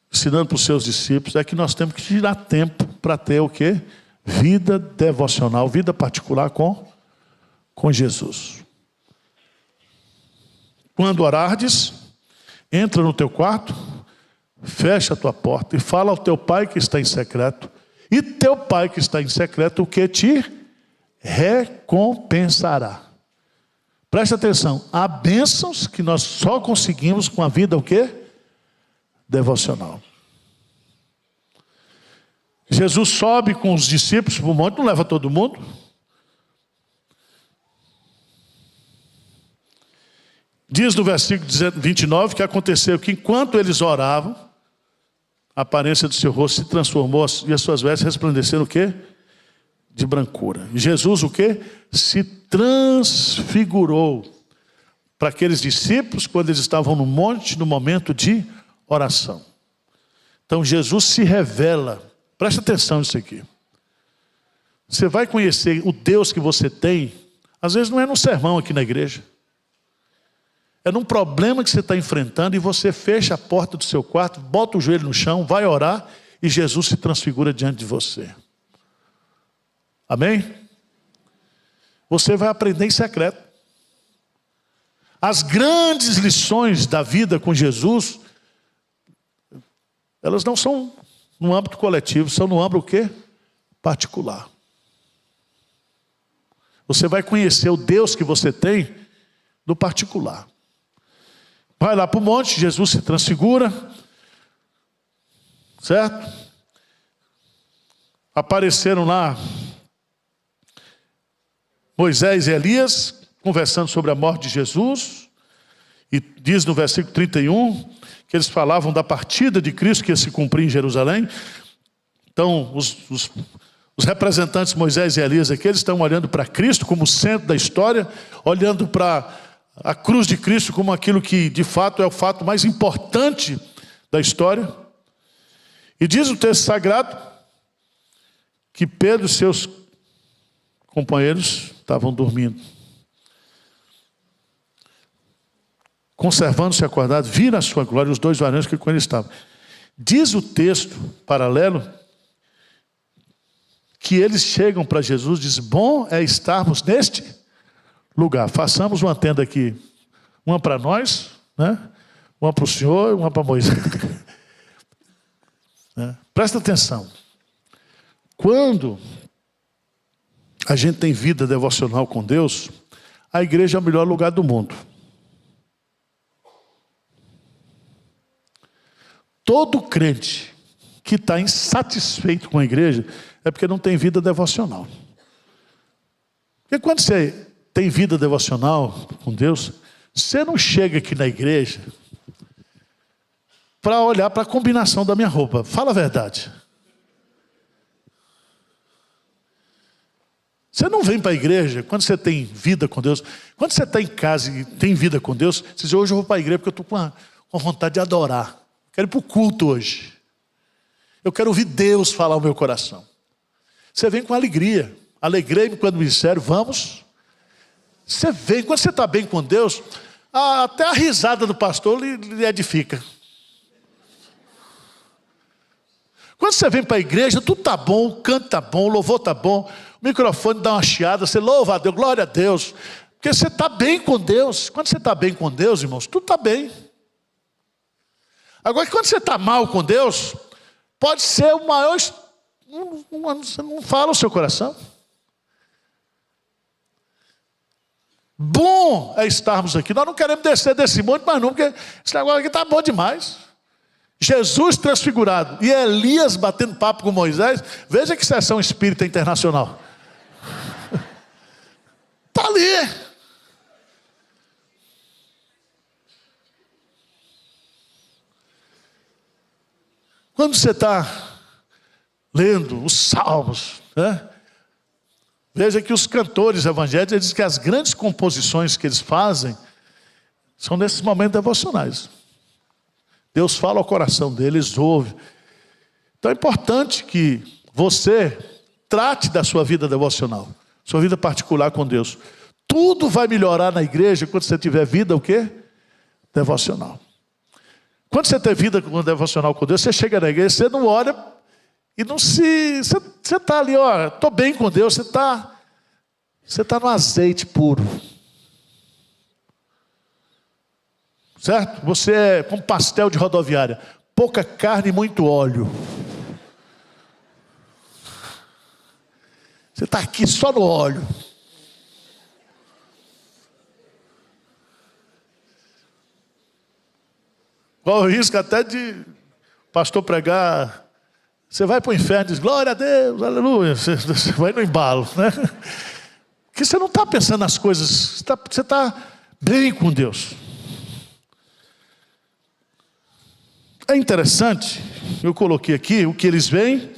ensinando para os seus discípulos, é que nós temos que tirar tempo para ter o quê? Vida devocional, vida particular com Jesus. Quando orardes, entra no teu quarto, fecha a tua porta e fala ao teu pai que está em secreto, e teu pai que está em secreto, o que te recompensará. Presta atenção, há bênçãos que nós só conseguimos com a vida o quê? Devocional. Jesus sobe com os discípulos para o monte, não leva todo mundo. Diz no versículo 29 que aconteceu que enquanto eles oravam, a aparência do seu rosto se transformou e as suas vestes resplandeceram o quê? De brancura. E Jesus o quê? Se transfigurou para aqueles discípulos quando eles estavam no monte, no momento de oração. Então Jesus se revela. Presta atenção nisso aqui. Você vai conhecer o Deus que você tem, às vezes não é num sermão aqui na igreja. É num problema que você está enfrentando e você fecha a porta do seu quarto, bota o joelho no chão, vai orar e Jesus se transfigura diante de você. Amém? Você vai aprender em secreto. As grandes lições da vida com Jesus, elas não são no âmbito coletivo, são no âmbito o quê? Particular. Você vai conhecer o Deus que você tem no particular. Vai lá para o monte, Jesus se transfigura, certo? Apareceram lá Moisés e Elias, conversando sobre a morte de Jesus, e diz no versículo 31, que eles falavam da partida de Cristo que ia se cumprir em Jerusalém. Então, os representantes Moisés e Elias aqui, eles estão olhando para Cristo como centro da história, olhando para a cruz de Cristo como aquilo que, de fato, é o fato mais importante da história. E diz o texto sagrado que Pedro e seus companheiros estavam dormindo. Conservando-se acordados, viram a sua glória os 2 varões que com ele estavam. Diz o texto paralelo que eles chegam para Jesus e dizem: bom é estarmos neste lugar. Façamos uma tenda aqui, uma para nós, né? Uma para o Senhor e uma para Moisés. Presta atenção. Quando a gente tem vida devocional com Deus, a igreja é o melhor lugar do mundo. Todo crente que está insatisfeito com a igreja é porque não tem vida devocional. Porque quando você tem vida devocional com Deus, você não chega aqui na igreja para olhar para a combinação da minha roupa. Fala a verdade. Você não vem para a igreja quando você tem vida com Deus. Quando você está em casa e tem vida com Deus, você diz, hoje eu vou para a igreja porque eu estou com vontade de adorar. Quero ir para o culto hoje. Eu quero ouvir Deus falar o meu coração. Você vem com alegria. Alegrei-me quando me disseram, vamos. Você vem, quando você está bem com Deus, até a risada do pastor lhe edifica. Quando você vem para a igreja, tudo está bom, o canto está bom, o louvor está bom, o microfone dá uma chiada, você louva a Deus, glória a Deus. Porque você está bem com Deus. Quando você está bem com Deus, irmãos, tudo está bem. Agora, quando você está mal com Deus, pode ser o maior... Você não fala o seu coração. Bom é estarmos aqui. Nós não queremos descer desse monte, mas não, porque esse negócio aqui está bom demais. Jesus transfigurado e Elias batendo papo com Moisés. Veja que sessão espírita internacional. Está ali. Quando você está lendo os salmos, né? Veja que os cantores evangélicos dizem que as grandes composições que eles fazem são nesses momentos devocionais. Deus fala ao coração deles, ouve. Então é importante que você trate da sua vida devocional, sua vida particular com Deus. Tudo vai melhorar na igreja quando você tiver vida, o quê? Devocional. Quando você tem vida devocional com Deus, você chega na igreja, você não olha e não se... Você está ali, ó, estou bem com Deus, você está no azeite puro. Certo? Você é como pastel de rodoviária. Pouca carne e muito óleo. Você está aqui só no óleo. Qual o risco até de pastor pregar... Você vai para o inferno e diz, glória a Deus, aleluia. Você vai no embalo, né? Porque você não está pensando nas coisas, você está bem com Deus. É interessante, eu coloquei aqui, o que eles veem,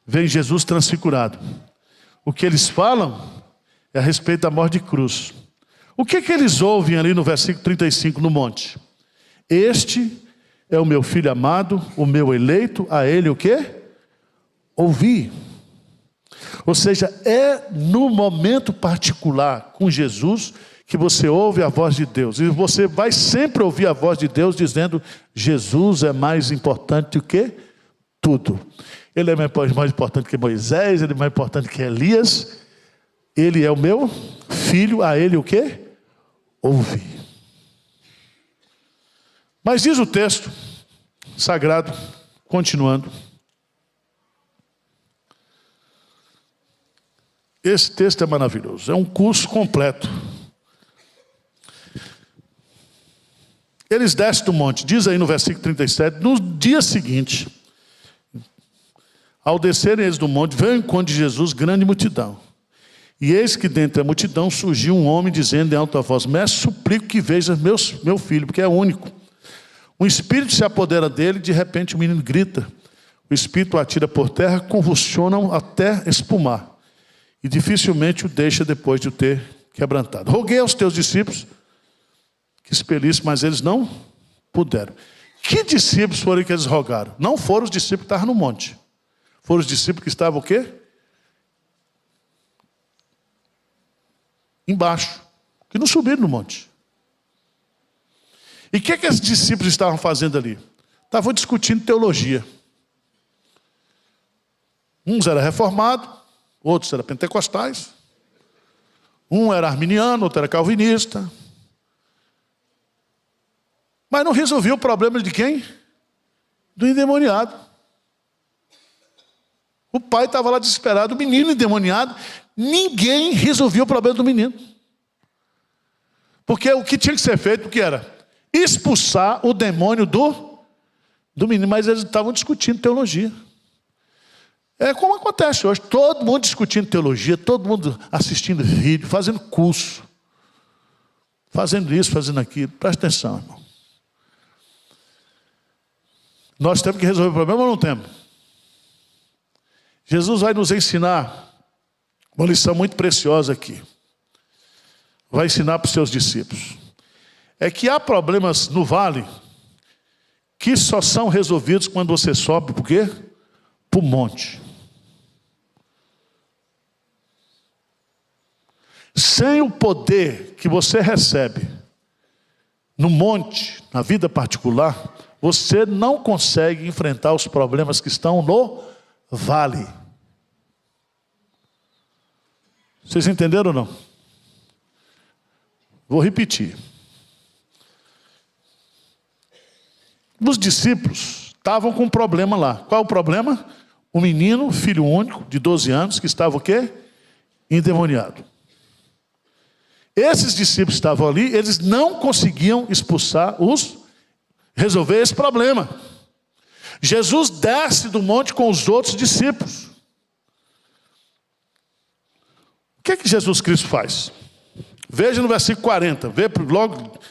vem Jesus transfigurado. O que eles falam é a respeito da morte de cruz. O que eles ouvem ali no versículo 35 no monte? Este é o meu filho amado, o meu eleito, a ele o quê? Ouvir. Ou seja, é no momento particular com Jesus que você ouve a voz de Deus. E você vai sempre ouvir a voz de Deus dizendo, Jesus é mais importante do que tudo. Ele é mais importante que Moisés, ele é mais importante que Elias. Ele é o meu filho, a ele o quê? Ouvir. Mas diz o texto sagrado, continuando. Esse texto é maravilhoso, é um curso completo. Eles descem do monte, diz aí no versículo 37, no dia seguinte, ao descerem eles do monte, veio ao encontro de Jesus grande multidão. E eis que dentre a multidão surgiu um homem dizendo em alta voz, mestre, suplico que vejas meu filho, porque é único. Um espírito se apodera dele, de repente o menino grita. O espírito o atira por terra, convulsionam até espumar. E dificilmente o deixa depois de o ter quebrantado. Roguei aos teus discípulos que expelissem, mas eles não puderam. Que discípulos foram que eles rogaram? Não foram os discípulos que estavam no monte. Foram os discípulos que estavam o quê? Embaixo. Que não subiram no monte. E o que esses discípulos estavam fazendo ali? Estavam discutindo teologia. Uns eram reformados, outros eram pentecostais. Um era arminiano, outro era calvinista. Mas não resolveu o problema de quem? Do endemoniado. O pai estava lá desesperado, o menino endemoniado. Ninguém resolveu o problema do menino. Porque o que tinha que ser feito, o que era? Expulsar o demônio do menino. Mas eles estavam discutindo teologia. É como acontece hoje, todo mundo discutindo teologia, todo mundo assistindo vídeo, fazendo curso, fazendo isso, fazendo aquilo. Presta atenção, irmão. Nós temos que resolver o problema ou não temos? Jesus vai nos ensinar Uma lição muito preciosa aqui. Vai ensinar para os seus discípulos. É que há problemas no vale que só são resolvidos quando você sobe, por quê? Para o monte. Sem o poder que você recebe no monte, na vida particular, você não consegue enfrentar os problemas que estão no vale. Vocês entenderam ou não? Vou repetir. Os discípulos estavam com um problema lá. Qual é o problema? O menino, filho único, de 12 anos, que estava o quê? Endemoniado. Esses discípulos estavam ali, eles não conseguiam resolver esse problema. Jesus desce do monte com os outros discípulos. O que é que Jesus Cristo faz? Veja no versículo 40,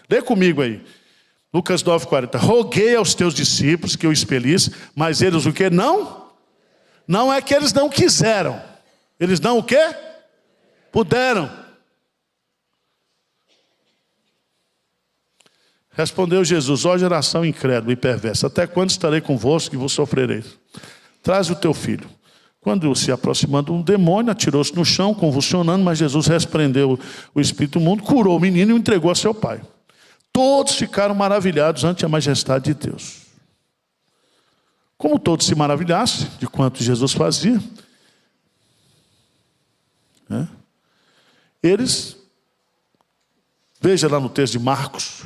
lê comigo aí. Lucas 9:40. Roguei aos teus discípulos que eu expelisse, mas eles o quê? Não? Não é que eles não quiseram. Eles não o quê? Puderam. Respondeu Jesus: ó geração incrédula e perversa, até quando estarei convosco e vos sofrereis? Traz o teu filho. Quando se aproximando um demônio, atirou-se no chão, convulsionando, mas Jesus repreendeu o espírito imundo, curou o menino e o entregou a seu pai. Todos ficaram maravilhados ante a majestade de Deus. Como todos se maravilhassem de quanto Jesus fazia, eles, veja lá no texto de Marcos,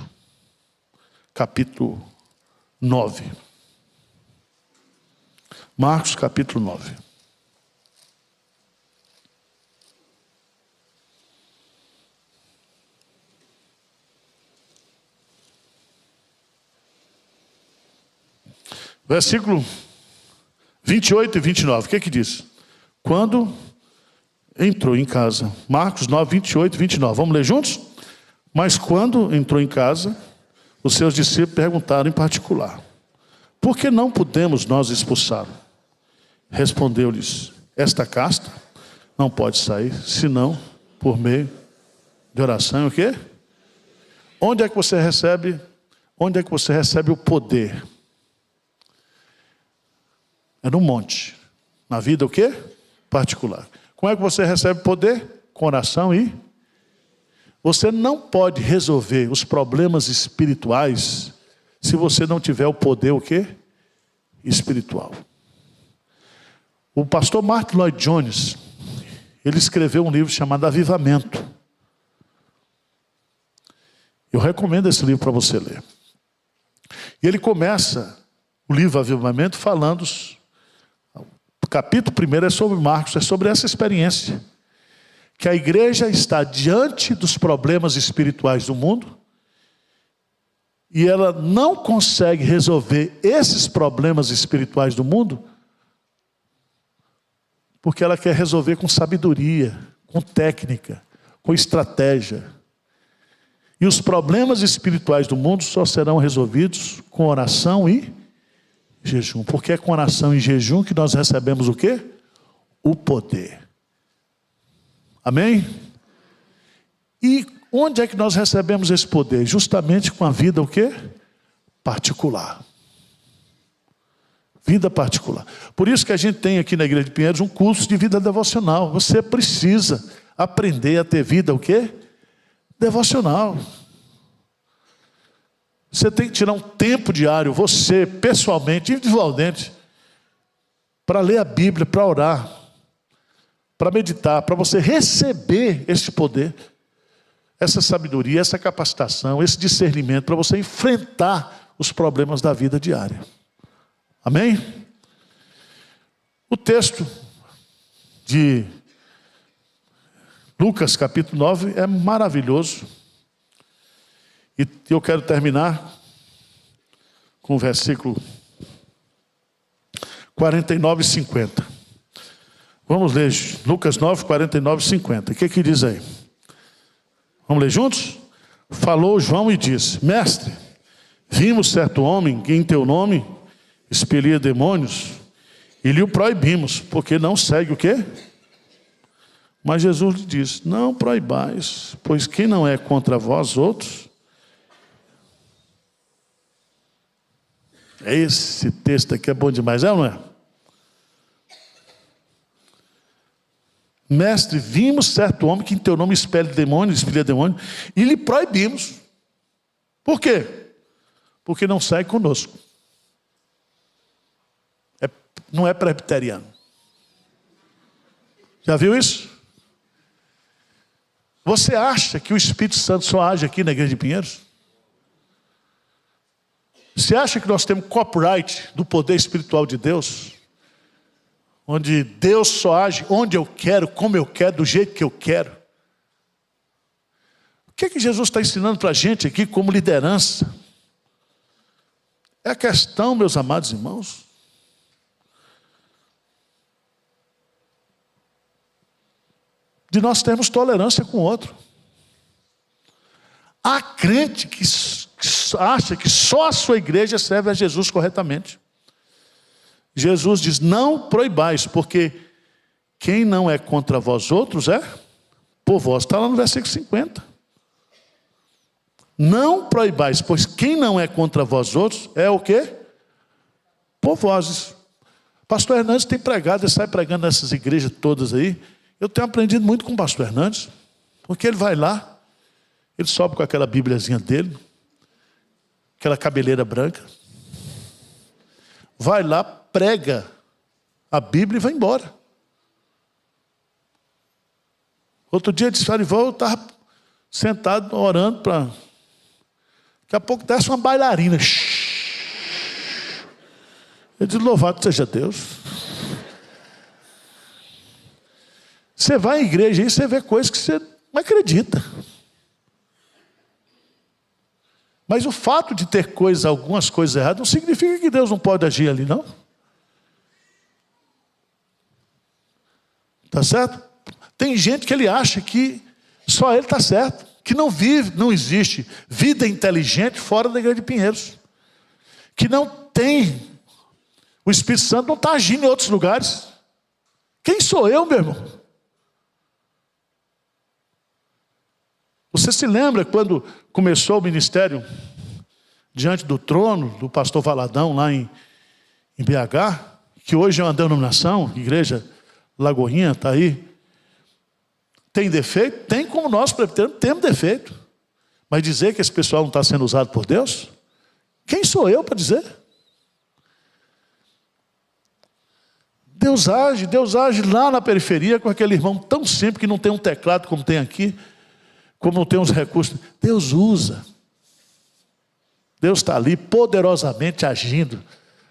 capítulo 9. Marcos, capítulo 9. Versículo 28 e 29. O que diz? Quando entrou em casa. Marcos 9, 28 e 29. Vamos ler juntos? Mas quando entrou em casa, os seus discípulos perguntaram em particular: por que não podemos nós expulsá-lo? Respondeu-lhes: esta casta não pode sair, senão por meio de oração. O quê? Onde é que você recebe o poder? É no monte. Na vida o quê? Particular. Como é que você recebe poder? Com oração e... Você não pode resolver os problemas espirituais se você não tiver o poder o quê? Espiritual. O pastor Martin Lloyd Jones, ele escreveu um livro chamado Avivamento. Eu recomendo esse livro para você ler. E ele começa o livro Avivamento falando... O capítulo 1 é sobre Marcos, é sobre essa experiência. Que a igreja está diante dos problemas espirituais do mundo e ela não consegue resolver esses problemas espirituais do mundo porque ela quer resolver com sabedoria, com técnica, com estratégia. E os problemas espirituais do mundo só serão resolvidos com oração e jejum. Porque é com oração e jejum que nós recebemos o quê? O poder. Amém? E onde é que nós recebemos esse poder? Justamente com a vida o quê? Particular. Vida particular. Por isso que a gente tem aqui na Igreja de Pinheiros um curso de vida devocional. Você precisa aprender a ter vida o quê? Devocional. Você tem que tirar um tempo diário, você, pessoalmente, individualmente, para ler a Bíblia, para orar, para meditar, para você receber esse poder, essa sabedoria, essa capacitação, esse discernimento, para você enfrentar os problemas da vida diária. Amém? O texto de Lucas, capítulo 9, é maravilhoso. E eu quero terminar com o versículo 49 e 50. Vamos ler Lucas 9, 49 e 50. O que diz aí? Vamos ler juntos? Falou João e disse: mestre, vimos certo homem que em teu nome expelia demônios e lhe o proibimos, porque não segue o quê? Mas Jesus lhe diz: não proibais, pois quem não é contra vós outros. Esse texto aqui é bom demais, é ou não é? Mestre, vimos certo homem que em teu nome expelia demônio, e lhe proibimos. Por quê? Porque não sai conosco. Não é presbiteriano. Já viu isso? Você acha que o Espírito Santo só age aqui na igreja de Pinheiros? Você acha que nós temos copyright do poder espiritual de Deus? Onde Deus só age onde eu quero, como eu quero, do jeito que eu quero? O que é que Jesus está ensinando para a gente aqui como liderança? É a questão, meus amados irmãos, de nós termos tolerância com o outro. Há crente que acha que só a sua igreja serve a Jesus corretamente. Jesus diz: não proibais, porque quem não é contra vós outros é por vós. Está lá no versículo 50. Não proibais, pois quem não é contra vós outros é o quê? Por vós. Pastor Hernandes tem pregado, ele sai pregando nessas igrejas todas aí. Eu tenho aprendido muito com o pastor Hernandes, porque ele vai lá, ele sobe com aquela bíbliazinha dele, aquela cabeleira branca, vai lá, prega a Bíblia e vai embora. Outro dia, disse: eu estava sentado orando para... Daqui a pouco desce uma bailarina. Eu disse: louvado seja Deus. Você vai à igreja e você vê coisas que você não acredita. Mas o fato de ter algumas coisas erradas, não significa que Deus não pode agir ali, não. Tá certo? Tem gente que ele acha que só ele está certo, que não existe vida inteligente fora da igreja de Pinheiros, que não tem, o Espírito Santo não está agindo em outros lugares. Quem sou eu, meu irmão? Você se lembra quando começou o ministério diante do trono do pastor Valadão lá em BH, que hoje é uma denominação, igreja Lagoinha, está aí. Tem defeito? Tem, como nós presbiterianos temos defeito. Mas dizer que esse pessoal não está sendo usado por Deus? Quem sou eu para dizer? Deus age lá na periferia com aquele irmão tão simples que não tem um teclado como tem aqui, como não tem uns recursos. Deus usa. Deus está ali poderosamente agindo,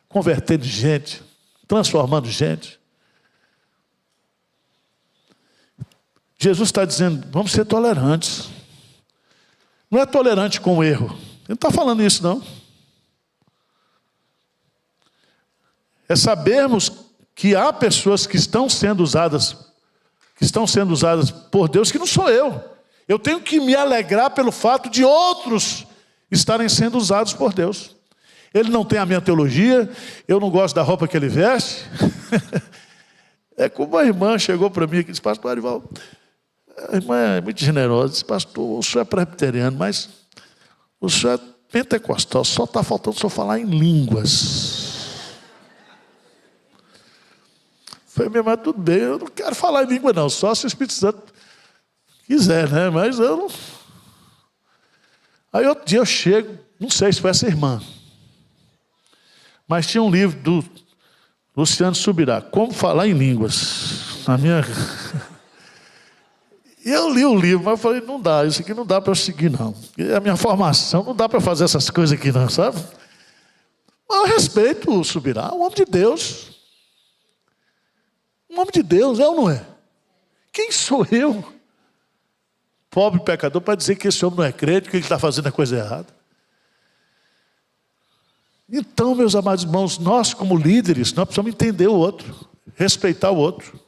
convertendo gente, transformando gente. Jesus está dizendo: vamos ser tolerantes. Não é tolerante com o erro. Ele não está falando isso, não. É sabermos que há pessoas que estão sendo usadas por Deus, que não sou eu. Eu tenho que me alegrar pelo fato de outros estarem sendo usados por Deus. Ele não tem a minha teologia, eu não gosto da roupa que ele veste. É como uma irmã chegou para mim e disse: pastor Arival, a irmã é muito generosa, disse: pastor, o senhor é presbiteriano, mas o senhor é pentecostal, só está faltando o senhor falar em línguas. Falei: minha irmã, tudo bem, eu não quero falar em língua não, só se o Espírito Santo quiser, né? Mas eu não... Aí outro dia eu chego, não sei se foi essa irmã, mas tinha um livro do Luciano Subirá, Como Falar em Línguas. E eu li o livro, mas eu falei: não dá, isso aqui não dá para eu seguir, não. A minha formação não dá para fazer essas coisas aqui, não, sabe? Mas eu respeito o Subirá, um homem de Deus. Um homem de Deus, é ou não é? Quem sou eu, pobre pecador, para dizer que esse homem não é crente, que ele está fazendo a coisa errada? Então, meus amados irmãos, nós como líderes, nós precisamos entender o outro, respeitar o outro.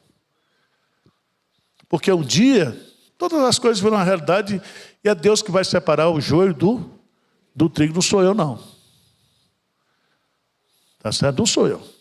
Porque um dia, todas as coisas viram uma realidade, e é Deus que vai separar o joio do trigo, não sou eu não. Tá certo? Não sou eu.